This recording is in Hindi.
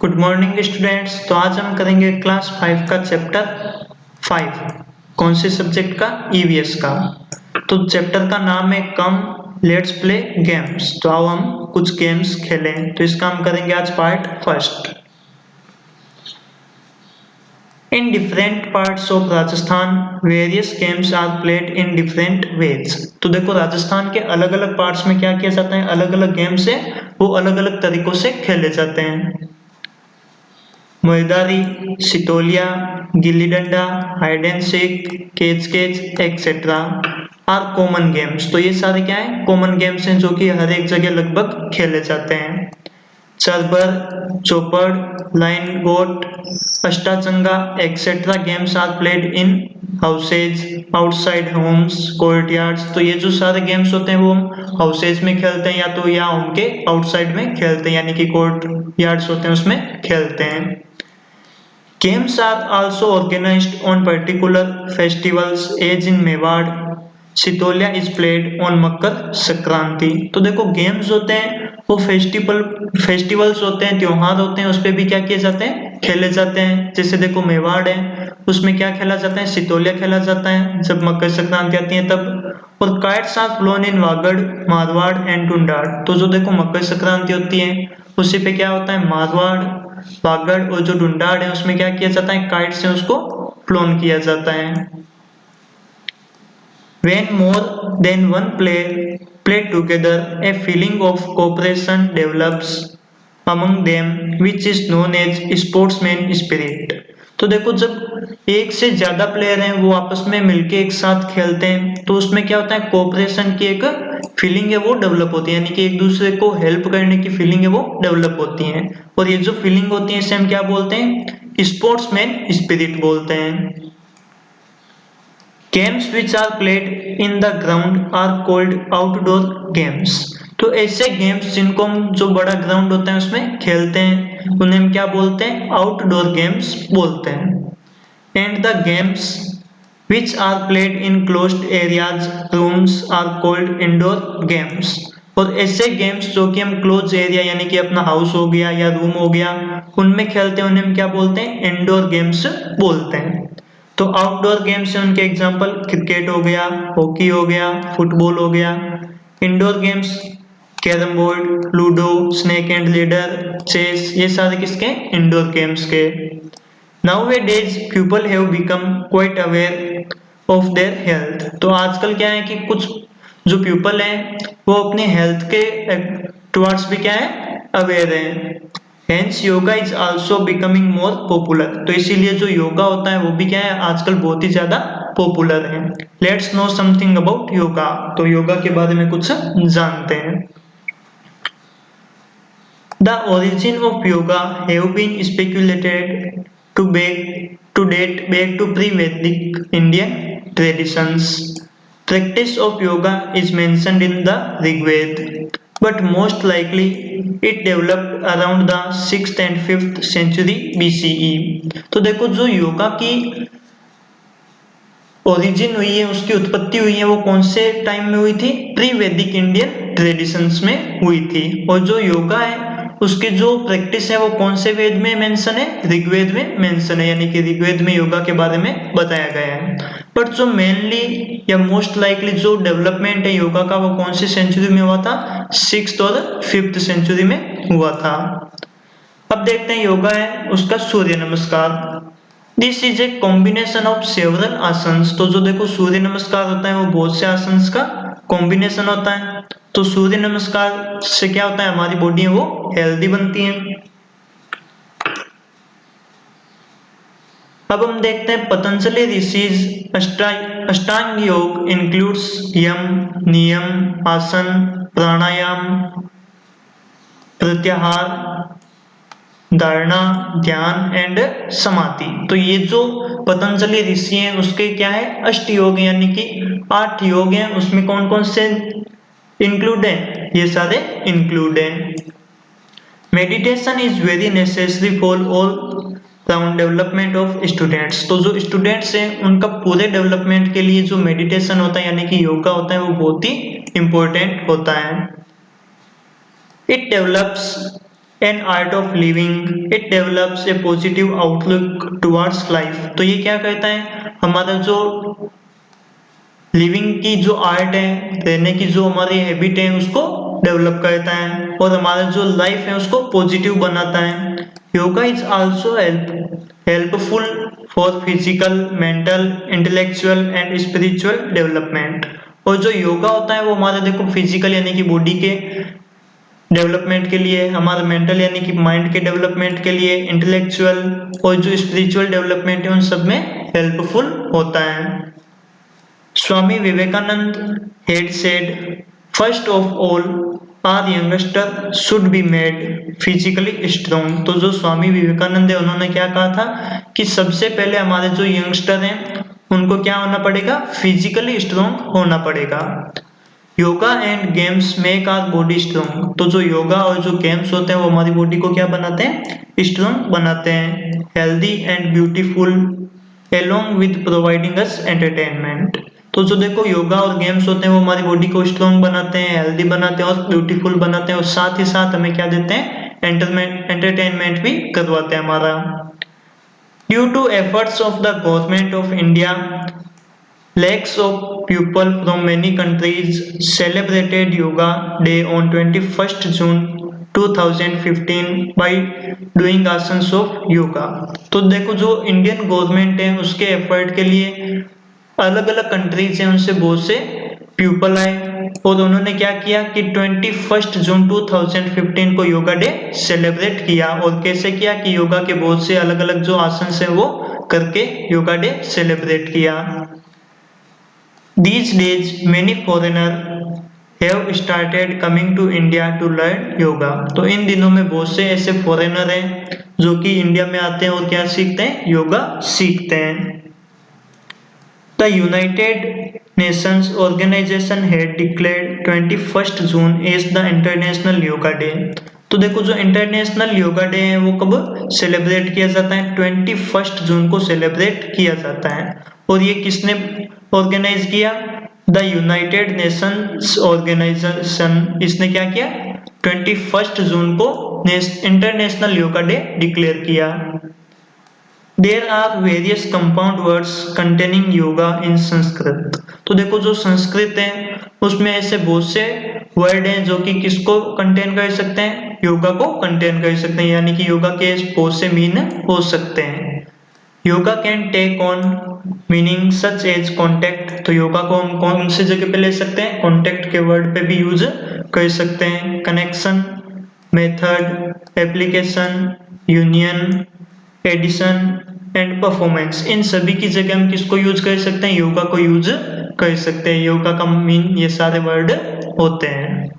Good morning students. तो आज हम करेंगे क्लास 5 का चैप्टर 5। कौन से सब्जेक्ट का? ईवीएस का। तो चैप्टर का नाम है कम लेट्स प्ले गेम्स। तो आओ हम कुछ गेम्स खेलें। तो इसका हम करेंगे आज part first. In different parts of Rajasthan, various games are played in different ways. तो देखो राजस्थान के अलग अलग पार्ट्स में क्या किया जाता है, अलग अलग गेम्स है वो अलग अलग तरीकों से खेले जाते हैं। मोयदारी, Sitoliya, gilli danda, hide and seek, केच केच एक्सेट्रा आर कॉमन गेम्स। तो ये सारे क्या है? कॉमन गेम्स हैं जो कि हर एक जगह लगभग खेले जाते हैं। चरबर, चौपड़, लाइन गोट, अष्टाचंगा et cetera games are played in houses, outside homes, courtyards. तो ये जो सारे गेम्स होते हैं वो हम हाउसेज में खेलते हैं या तो या होम के आउटसाइड में खेलते हैं, यानी कि कोर्ट यार्ड्स होते हैं उसमें खेलते हैं। Games are also organized on particular festivals as in Mewar, Sitoliya is played on Makar Sankranti. तो देखो गेम्स होते हैं वो फेस्टिवल्स होते हैं, त्योहार होते हैं, उस पे भी क्या किए जाते हैं? खेले जाते हैं। जैसे देखो मेवाड़ है उसमें क्या खेला जाता है? सितोलिया खेला जाता है जब मकर संक्रांति आती है तब। और kites are flown in Vagad, Marwar and Dhundhar. तो जो देखो मकर संक्रांति होती है उसी पे क्या होता है? मारवाड़, वागड़ और जो डुंडाड़ है उसमें क्या किया जाता है? काइट से उसको फ्लोन किया जाता है। When more than one player play together, a feeling of cooperation develops among them, which is known as sportsman spirit. तो देखो जब एक से ज्यादा प्लेयर हैं वो आपस में मिलके एक साथ खेलते हैं तो उसमें क्या होता है? कोऑपरेशन की एक फीलिंग है वो डेवलप होती है, यानी कि एक दूसरे को हेल्प करने की फीलिंग है वो डेवलप होती है। और ये जो फीलिंग होती है इसे हम क्या बोलते हैं? स्पोर्ट्समैन स्पिरिट बोलते हैं। Games which are played in the ground are called outdoor games. तो ऐसे गेम्स जिनको हम जो बड़ा ग्राउंड होता है उसमें खेलते हैं उन्हें हम क्या बोलते हैं? आउटडोर गेम्स बोलते हैं। And the games which are played in closed areas rooms are called indoor games. और ऐसे गेम्स जो कि हम क्लोज एरिया यानी कि अपना हाउस हो गया या रूम हो गया उनमें खेलते हैं उन्हें हम क्या बोलते हैं? इंडोर गेम्स बोलते हैं। तो आउटडोर गेम्स हैं उनके एग्जांपल क्रिकेट हो गया, हॉकी हो गया, फुटबॉल हो गया। Indoor games carrom board, ludo, snake and ladder, chess, ये सारे किसके? इंडोर गेम्स के। Nowadays people have become quite aware of their health. तो आजकल क्या है कि कुछ जो पीपल हैं वो अपने हेल्थ के टुवर्ड्स भी क्या है? अवेयर हैं। Hence yoga is also becoming more popular. तो इसीलिए जो योगा होता है वो भी क्या है? आजकल बहुत ही ज्यादा पॉपुलर है। Let's know something about yoga. तो योगा के बारे में कुछ जानते हैं। The origin of yoga have been speculated to date back to pre-Vedic Indian traditions. Practice of yoga is mentioned in the Rigveda, but most likely it developed around the 6th and 5th century BCE. तो देखो जो योगा की ओरिजिन हुई है, उसकी उत्पत्ति हुई है, वो कौन से टाइम में हुई थी? प्री वैदिक इंडियन ट्रेडिशंस में हुई थी। और जो योगा है उसकी जो प्रैक्टिस है वो कौन से वेद में मेंशन है? ऋग्वेद में मेंशन है, यानी कि ऋग्वेद में योगा के बारे में बताया गया है। बट जो मेनली या मोस्ट लाइकली जो डेवलपमेंट है योगा का वो कौन सी सेंचुरी में हुआ था? 6th और 5th सेंचुरी में हुआ था। अब देखते हैं योगा है उसका सूर्य नमस्कार। This is a combination of several asanas. तो जो देखो सूर्य नमस्कार होता है वो बहुत से आसन्स का कॉम्बिनेशन होता है। तो सूर्य नमस्कार से क्या होता है? हमारी बॉडी है वो हेल्दी बनती है। अब हम देखते हैं पतंजलि ऋषिज अष्टांग योग इंक्लूड्स यम, नियम, आसन, प्राणायाम, प्रत्याहार, धारणा, ध्यान एंड समाधि। तो ये जो पतंजलि ऋषि हैं उसके क्या है? अष्ट योग यानी कि 8 योग हैं। उसमें कौन कौन से इंक्लूड है? ये सारे इंक्लूड हैं। Meditation is very necessary for all round development of students. तो जो स्टूडेंट्स हैं उनका पूरे डेवलपमेंट के लिए जो मेडिटेशन होता है यानी कि योगा होता है वो बहुत ही इंपॉर्टेंट होता है। It develops an art of living, it develops A positive outlook towards life. तो ये क्या कहता है, हमारा जो लिविंग की जो आर्ट है, रहने की जो हमारी हैबिट है, उसको डेवलप करता है और हमारा जो लाइफ है उसको पॉजिटिव बनाता है। Yoga is also helpful for physical, mental, intellectual and spiritual development. और जो योगा होता है वो हमारे देखो फिजिकल यानी कि बॉडी के डेवलपमेंट के लिए, हमारा मेंटल यानी कि माइंड के डेवलपमेंट के लिए, इंटेलेक्चुअल और जो स्पिरिचुअल डेवलपमेंट है उन सब में हेल्पफुल होता है। Swami Vivekanand had said, first of all, our youngster should be made physically strong। तो जो स्वामी विवेकानंद है उन्होंने क्या कहा था कि सबसे पहले हमारे जो यंगस्टर हैं उनको क्या होना पड़ेगा, फिजिकली स्ट्रांग होना पड़ेगा। Yoga and games make our body strong. तो जो योगा और जो गेम्स होते हैं वो हमारी बॉडी को क्या बनाते हैं, स्ट्रांग बनाते हैं। Healthy and beautiful along with providing us entertainment। तो जो देखो योगा और गेम्स होते हैं वो हमारी बॉडी को स्ट्रांग बनाते हैं, हेल्दी बनाते हैं और ब्यूटीफुल बनाते हैं और साथ ही साथ हमें क्या देते हैं, एंटरटेनमेंट भी करवाते हैं हमारा। Due to efforts of the government of India, lakhs of people from many countries celebrated Yoga Day on 21st June 2015 by doing asanas of yoga. तो देखो जो इंडियन गवर्नमेंट है उसके एफर्ट के लिए अलग अलग कंट्रीज हैं उनसे बहुत से पीपल आए और उन्होंने क्या किया कि 21 जून 2015 को योगा डे सेलिब्रेट किया। और कैसे किया कि योगा के बहुत से अलग अलग जो आसन हैं वो करके योगा डे सेलिब्रेट किया। These days, many foreigners have started coming to India to learn yoga। तो इन दिनों में बहुत से ऐसे फॉरेनर हैं जो कि इंडिया में आते हैं और क्या सीखते हैं, योगा सीखते हैं। The United Nations Organization had declared 21st June as the International Yoga Day। तो देखो जो इंटरनेशनल योगा डे है वो कब सेलिब्रेट किया जाता है, 21 जून को सेलिब्रेट किया जाता है। और ये किसने ऑर्गेनाइज किया, द यूनाइटेड नेशंस ऑर्गेनाइजेशन। इसने क्या किया, 21 जून को इंटरनेशनल योगा डे डिक्लेयर किया। There are various compound words containing yoga in Sanskrit. तो देखो जो संस्कृत है उसमें ऐसे बहुत से वर्ड हैं जो कि किसको कंटेन कर सकते हैं, योगा को कंटेन कर सकते हैं, यानी कि योगा के बहुत से मीन हो सकते हैं। Yoga can take on meaning such as contact. तो योगा को हम कौन सी जगह पे ले सकते हैं, कॉन्टेक्ट के वर्ड पे भी यूज कर सकते हैं। Connection, method, application, union, addition and performance, इन सभी की जगह हम किसको यूज कर सकते हैं, योगा को यूज कर सकते हैं। योगा का मीन ये सारे वर्ड होते हैं।